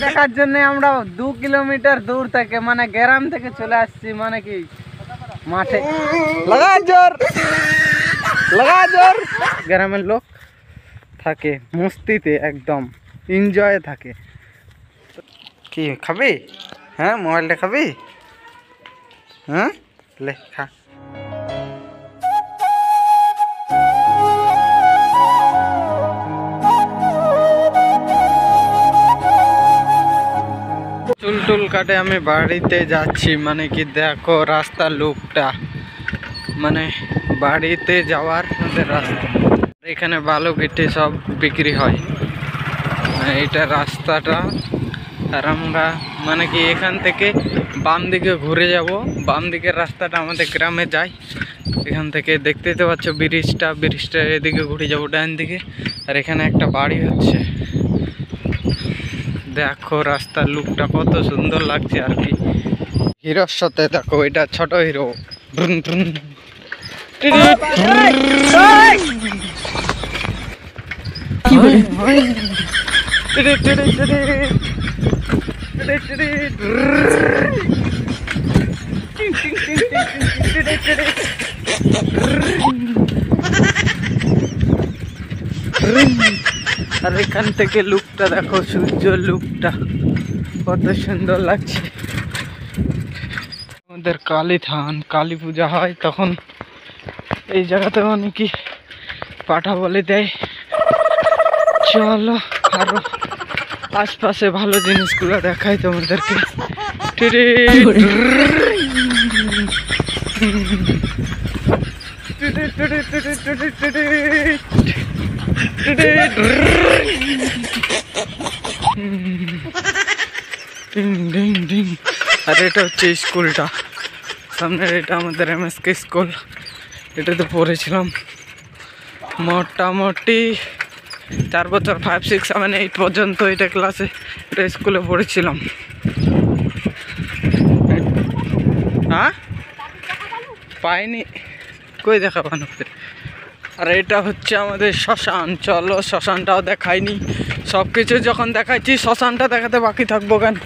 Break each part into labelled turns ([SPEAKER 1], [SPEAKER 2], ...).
[SPEAKER 1] দেখার জন্য আমরা 2 কিলোমিটার দূর থেকে মানে গ্রাম থেকে চলে আসছি, মানে কি মাঠে লাগা জোর গ্রামের লোক থাকে মস্তিতে, একদম এনজয় থাকে। কি খাবি? হ্যাঁ মোবাইলটা খাবি? হ্যাঁ লে খা। চুল টুল কাটে আমি বাড়িতে যাচ্ছি, মানে কি দেখো রাস্তার লুকটা, মানে বাড়িতে যাওয়ার মধ্যে রাস্তা। এখানে বালু কেটে সব বিক্রি হয়, এটা রাস্তাটা। আর আমরা মানে কি এখান থেকে বাম দিকে ঘুরে যাব, বাম দিকের রাস্তাটা আমাদের গ্রামে যায়। এখান থেকে দেখতেই তো পাচ্ছ ব্রিজটা এদিকে ঘুরে যাবো ডান দিকে। আর এখানে একটা বাড়ি হচ্ছে, দেখো রাস্তার লুকটা কত সুন্দর লাগছে আর কি। হিরোর সাথে দেখো এটা ছোট হিরো, আর এখান থেকে লুকটা দেখো, সূর্যের লুকটা কত সুন্দর লাগছে। আমাদের কালী পূজা হয়, তখন এই জায়গাতে মানে কি পাঠা বলে দেয়। চলো আরো আশপাশে ভালো জিনিসগুলো দেখাই তোমাদেরকে। আর এটা হচ্ছে স্কুলটা সামনে, এটা আমাদের MSK স্কুল। এটাতে পড়েছিলাম মোটামুটি 4 বছর, 5, 6, 7, 8 পর্যন্ত এটা ক্লাসে, এটা স্কুলে পড়েছিলাম। হ্যাঁ পাইনি, কই দেখাবানো। আর এটা হচ্ছে আমাদের শ্মশান। চলো শ্মশানটাও দেখাইনি, সব কিছু যখন দেখাইছি শ্মশানটা দেখাতে বাকি থাকবো কেন।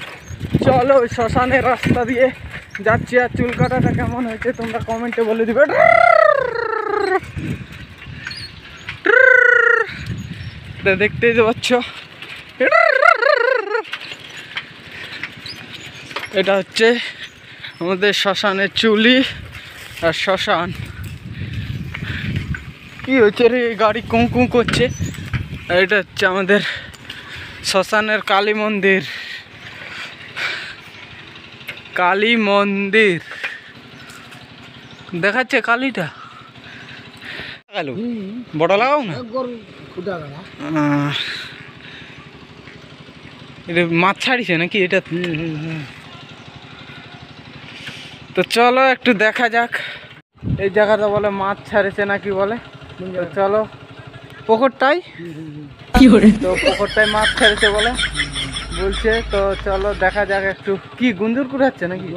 [SPEAKER 1] চলো শ্মশানের রাস্তা দিয়ে যাচ্ছি। আর চুল কাটাটা কেমন হয়েছে তোমরা কমেন্টে বলে দিবে। দেখতেই তো পাচ্ছ, এটা হচ্ছে আমাদের শ্মশানের চুলি। আর শ্মশান কি হচ্ছে রে, গাড়ি কুঁ করছে। আর এটা হচ্ছে আমাদের শ্মশানের কালী মন্দির দেখাচ্ছে। কালীটা বড় লাগাও না, এটা মাছ ছাড়িছে নাকি এটা। তো চলো একটু দেখা যাক, এই জায়গাটা বলে মাছ ছাড়েছে নাকি বলে। চলো পুকুরটাই, তো পুকুরটাই মাছ ছাড়েছে বলে বলছে। তো চলো দেখা যাক একটু। কি গুঞ্জুর কুড়াচ্ছে নাকি?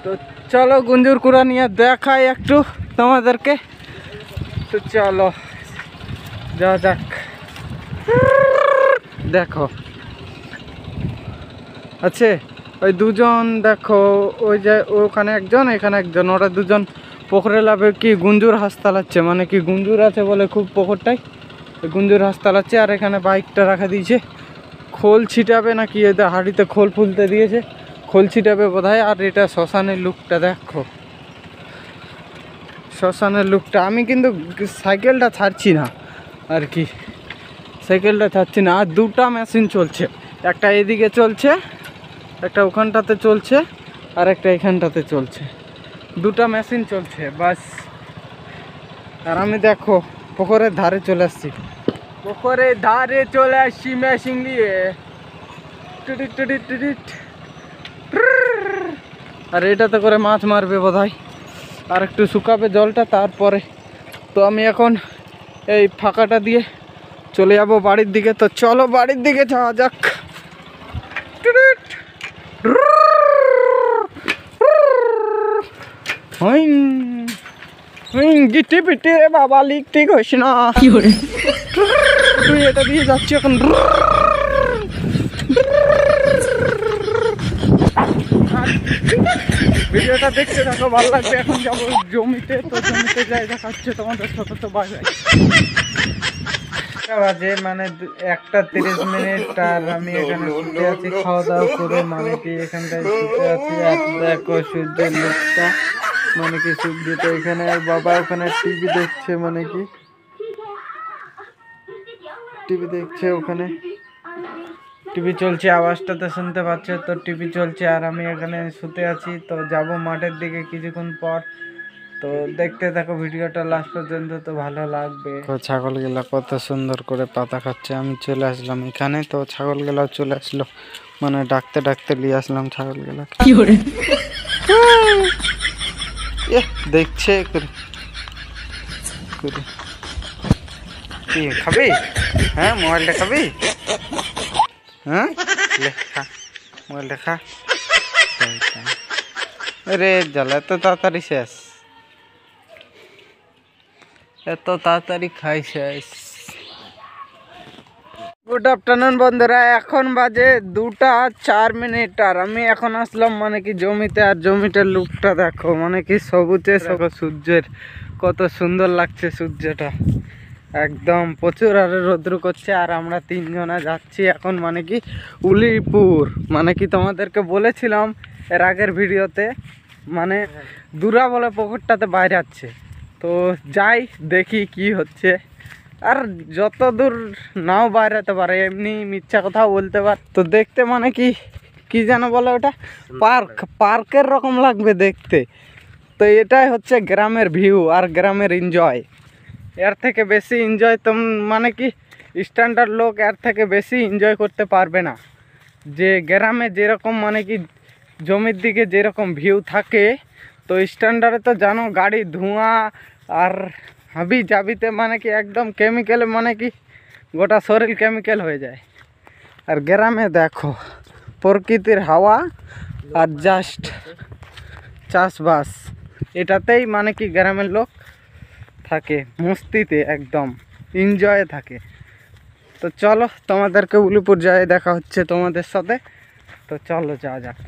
[SPEAKER 1] তো চলো গুঞ্জুর কুড়া নিয়ে দেখাই একটু তোমাদেরকে। তো চলো যাওয়া যাক। দেখো আছে ওই দুজন, দেখো ওই যে ওখানে একজন এখানে একজন, ওরা দুজন পুকুরে লাভে কি গুঞ্জুর হাঁস তালাচ্ছে, মানে কি গুঞ্জুর আছে বলে খুব পুকুরটাই, গুঞ্জুর হাঁস তালাচ্ছে। আর এখানে বাইকটা রাখা দিয়েছে, খোল ছিটাবে নাকি, এদের হাঁড়িতে খোল ফুলতে দিয়েছে, খোল ছিটাবে বোধহয়। আর এটা শ্মশানের লুকটা দেখো, শ্মশানের লুকটা। আমি কিন্তু সাইকেলটা ছাড়ছি না আর কি, সাইকেলটা ছাড়ছি না। আর দুটা মেশিন চলছে, একটা এদিকে চলছে, একটা ওখানটাতে চলছে, আর একটা এখানটাতে চলছে, দুটা মেশিন চলছে বাস। আর আমি দেখো পুকুরের ধারে চলে আসছি, পুকুরের ধারে চলে আসছি মেশিন নিয়ে। আর এটাতে করে মাছ মারবে বোধহয়, আর একটু শুকাবে জলটা তারপরে। তো আমি এখন এই ফাঁকাটা দিয়ে চলে যাব বাড়ির দিকে। তো চলো বাড়ির দিকে যাওয়া যাক। গিটি পিটি রে বাবা, লিক ঠিক হইস না। তুই এটা দিয়ে যাচ্ছি এখন। ভিডিওটা দেখতে থাকো, ভালো লাগবে। এখন যাবো জমিতে, তো জমিতে যাই দেখাচ্ছে তোমাদের সাথে। তো বাজে মানে 1:30 আর আমি এখানে শুতে আছি খাওয়া দাওয়া করে, মানে কি এখানটায় শুতে আছি। আর দেখো সূর্যের লুকটা, মানে কি সূর্যটা এখানে, আর বাবা ওখানে টিভি দেখছে, মানে কি টিভি দেখছে ওখানে, টিভি চলছে, আওয়াজটা তো শুনতে পাচ্ছ। তো টিভি চলছে আর আমি এখানে শুতে আছি। তো যাব মাঠের দিকে কিছুক্ষণ পর। তো দেখতে থাকো ভিডিওটা লাস্ট পর্যন্ত, তো ভালো লাগবে। ছাগলগুলা কত সুন্দর করে পাতা খাচ্ছে। আমি চলে আসলাম এখানে, তো ছাগলগুলাও চলে আসলো, মানে ডাকতে ডাকতে নিয়ে আসলাম ছাগলগুলাকে। দেখছে করে করে কি খাবি? হ্যাঁ, মোবাইলটা খাবি? হ্যাঁ, লেখা মোবাইলটা খা। আরে জ্বালা, এত তাড়াতাড়ি শেষ, এত তাড়াতাড়ি খাই শেষ। গুড আফটারনুন বন্ধুরা, এখন বাজে 2:04 আর আমি এখন আসলাম মানে কি জমিতে। আর জমিটার লুকটা দেখো, মানে কি সবুজে সূর্যের কত সুন্দর লাগছে সূর্যটা, একদম প্রচুর আর রৌদ্র করছে। আর আমরা 3 জনা যাচ্ছি এখন মানে কি উলিপুর, মানে কি তোমাদেরকে বলেছিলাম এর আগের ভিডিওতে, মানে দূরা বলে পুকুরটাতে বাইরে যাচ্ছে। তো যাই দেখি কি হচ্ছে। আর যত দূর নাও বাইরেতে পারে, এমনি মিথ্যা কথাও বলতে পারে। তো দেখতে মানে কি যেন বলে ওটা, পার্কের রকম লাগবে দেখতে। তো এটাই হচ্ছে গ্রামের ভিউ আর গ্রামের এনজয়। এর থেকে বেশি এনজয় তো মানে কি স্ট্যান্ডার্ড লোক এর থেকে বেশি এনজয় করতে পারবে না। যে গ্রামে যেরকম মানে কি জমির দিকে যেরকম ভিউ থাকে, তো স্ট্যান্ডার্ডে তো জানো গাড়ি ধোঁয়া আর হাবি জাবিতে মানে কি একদম কেমিক্যাল, মানে কি গোটা শরীর কেমিক্যাল হয়ে যায়। আর গ্রামে দেখো প্রকৃতির হাওয়া আর জাস্ট চাষবাস, এটাতেই মানে কি গ্রামের লোক থাকে মস্তিতে, একদম এনজয়ে থাকে। তো চলো তোমাদেরকে উলিপুর যাই দেখা হচ্ছে তোমাদের সাথে। তো চলো যাওয়া যাক।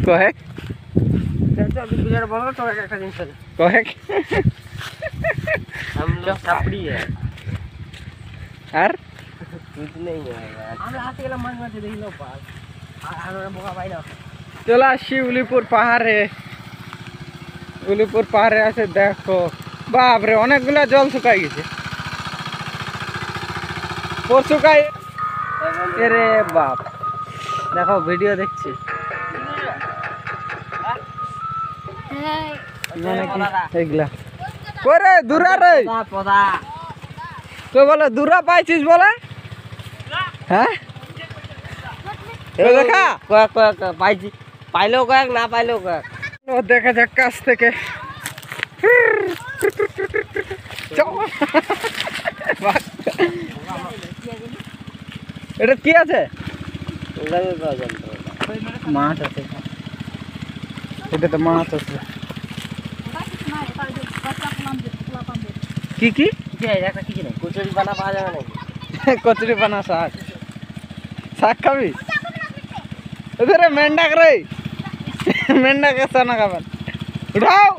[SPEAKER 1] কয়েক কয়েক আর চলে আসছি উলিপুর পাহাড়ে। উলিপুর পাহাড়ে আছে দেখো, বাপরে অনেকগুলা জল শুকাই গেছে। শুকাই রে বাপ, দেখো ভিডিও দেখছি মানে কি এগুলা করে দূরা রে তো বলে দূরা পাইছিস বলে। হ্যাঁ দেখা পাইছি, পাইলেও কয়েক না পাইলেও কয়েক। দেখা যাক কাছ থেকে। এটা কি আছে? মাছ আছে, এটাতে মাছ আছে। কি কি কচুরি পানা পাওয়া যাবে নাকি? কচুরি পানা শাক, শাক খাবি? এদের মেন্ডাক রে, মেন্ডাক এসে না খাবেন। উঠাও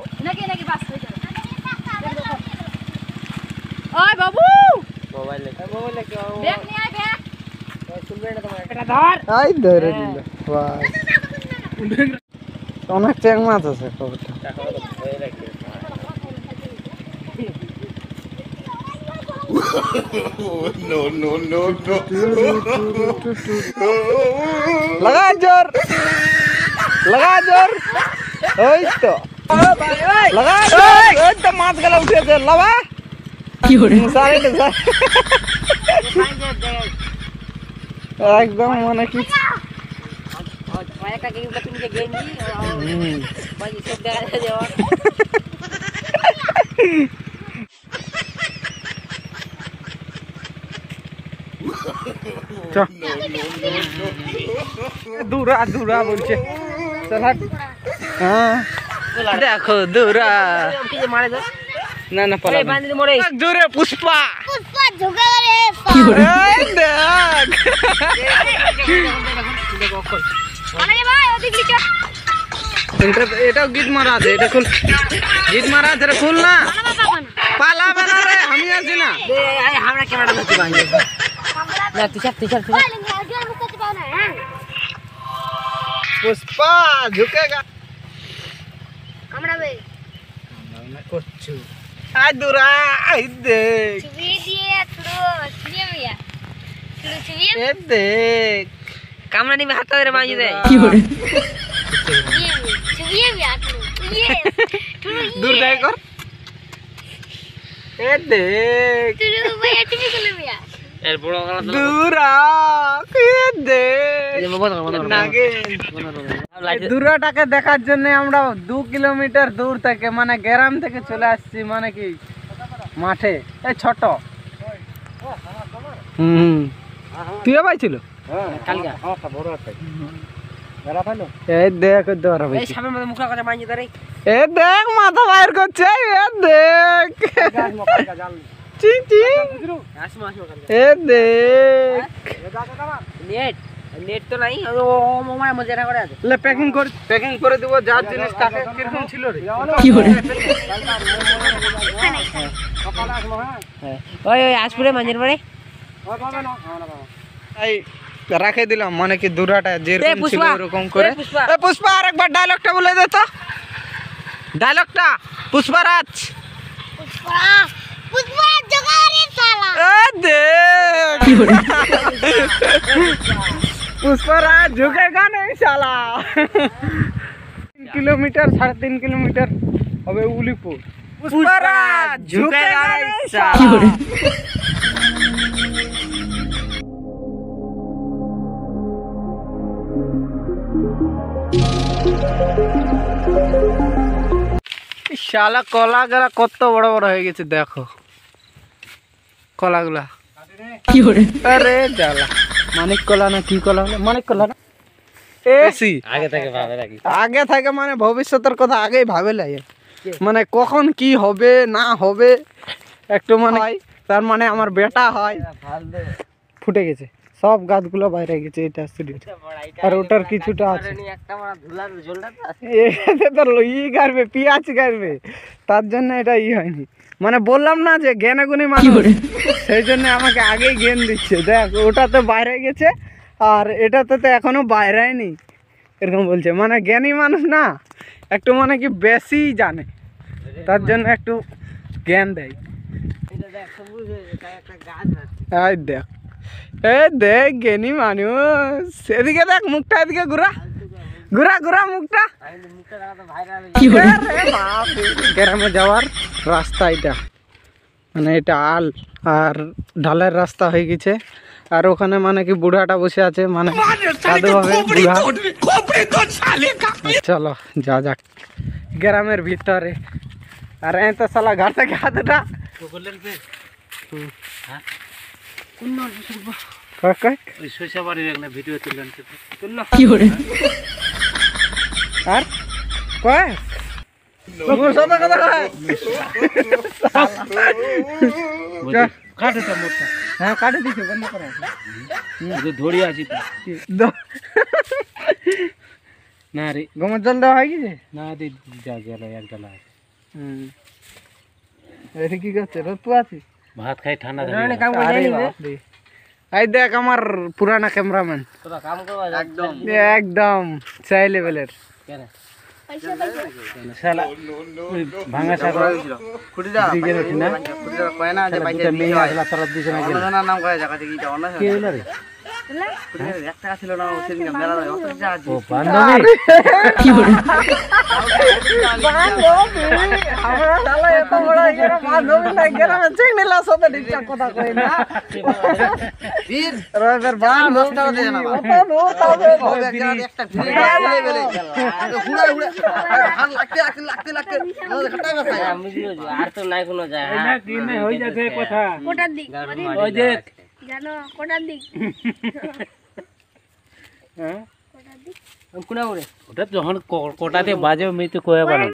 [SPEAKER 1] বাবু মোবাইলে অনেক চেং মাছ আছে। লাগা জোর, লাগা জোর, ওই তো লাগা জোর, ওই তো মাছ গেলা উঠেছে। লাভা একদম মানে কি दूरा दूरा বলছে চল হ্যাঁ দেখো दूरा না না পলা জোরে পুষ্পা পুষ্পা ঝুঁকে রে কি রে দেখ আরে ভাই ওদিক লিখা এটাও গিট মারা আছে এটা খুল গিট মারা আছে রে খুল না পালা বানা রে আমি আছি না আমরা ক্যামেরা ধরতে পারি না টিচার पुष्पा झुकेगा कमरा में मैं कुछ आज दूरा आई देख छुई दिए छुई भैया छुई ए देख कमरा नहीं में हाथ तेरे मांगी दे की हो रे छुई भैया ये दूर जाए कर ए देख तू भैया टीवी खोले भैया এর বড় গলা দূরা কে দে দূরাটাকে দেখার জন্য আমরা 2 কিলোমিটার দূর থেকে মানে গ্রাম থেকে চলে আসছি মানে কি মাঠে এই ছোট তুইও পাইছিল কালকে বড় আছে মেরা পাইলো এই দেখ দৌড় ভাই এই সামনে মধ্যে মুখা করে মাইনি ধরে এই দেখ মাথা বাইর করছে এই দেখ চিং চিং এ দেখ নেট তো নাই ও মোবাইল মজা করে আছে লে প্যাকিং করে দেব যার জিনিস তাকে কিরকম ছিল রে কি হরে ওই ওই আসপুরে মাঝের পরে এই রাখে দিলাম মানে কি দুরাটা যেরকম ছিল এরকম করে এ পুষ্পা আরেকবার ডায়লগটা বলে দে তো ডায়লগটা পুষ্পারাজ পুষ্পা पुष्पा जगारे साला ए देख पुष्पराज झुकेगा नहीं साला 3 किलोमीटर 3.5 किलोमीटर अबे उलीपुर पुष्पराज झुकेगा नहीं साला শালা কলাগুলা কত বড় বড় হয়ে গেছে দেখো কলাগুলা কি হরে আরে জালা মানিক কলা না কি কলা হলো মানিক কলা না এসি আগে থেকে মানে ভবিষ্যতের কথা আগেই ভাবে লাগে মানে কখন কি হবে না হবে একটু মানে তার মানে আমার বেটা হয় ফুটে গেছে সব গাছগুলো বাইরে গেছে এটা স্টুডিও আর ওটার কিছুটা আছে একটা বড় ধুলার জলটা আছে এতে তো ই গারবে পিয়াজ গারবে তার জন্য এটা ই হয়নি মানে বললাম না যে জ্ঞানাগুনি মানুষ সেই জন্য আমাকে আগেই জ্ঞান দিচ্ছে দেখ ওটা তো বাইরে গেছে আর এটাতে তো এখনো বাইরে হয়নি এরকম বলছে মানে জ্ঞানী মানুষ না একটু মানে কি বেশি জানে তার জন্য একটু জ্ঞান দেয় এটা দেখ সবুজ একটা গাছ আছে এই দেখ এ দেখ জ্ঞানী মানুষ এদিকে দেখ মুখটা এদিকে ঘুরা ঘুরা ঘুরা মুখটা গ্রামে যাওয়ার রাস্তা এটা মানে এটা আল আর ঢালের রাস্তা হয়ে গেছে আর ওখানে মানে কি বুড়াটা বসে আছে মানে সাধু হবে বুড়া চলো যা যাক গ্রামের ভিতরে আর এই তো সালা ঘর থেকে হাতটা কি হরে আর কয় হ্যাঁ কাটে দিছে বন্ধ করা ধরি আছি না রে গমের জল দেওয়া হয় কি যে না দি যা গেল এক ডালা এটা কি করছে রতু আছে ভাত খাই ঠান্ডা এই দেখ আমার পুরানা ক্যামেরাম্যান তোরা কাম করবা একদম একদম চাই লেভেলের কেন শালা ভাঙা শালা খুঁটি দাও দিকে রছি না খুঁটি দাও কয় না যে বাইতে মেয়ে আসলা তোরা দিছ না কেন না নাম কয় জায়গা থেকে কি যাও না কি হলো রে এক টাকা ছিল না সেদিন মেলা অত যা আছে ও বান্ধবী কি হলো বান্ধবী আমরা শালা এত বড় এর বান্ধবী লাগে না চিংড়িলা সাথে ঠিকঠাক কথা কই না বীর রবের বান নষ্ট করে না অত নো তবে একটা ভিড়ে গেলে হুড়া হুড়া হান লাগতে আমাদের ঘাটাই বসায় আমি আর তো নাই কোনো যায় না দিনে হই যাবে কথা কোটার দিক ওই দেখ
[SPEAKER 2] জানো কোটার দিক
[SPEAKER 3] হ্যাঁ
[SPEAKER 2] কোটার দিক
[SPEAKER 3] কোনা করে ওটা যখন কোটাতে বাজে আমি তো কয়ে পারো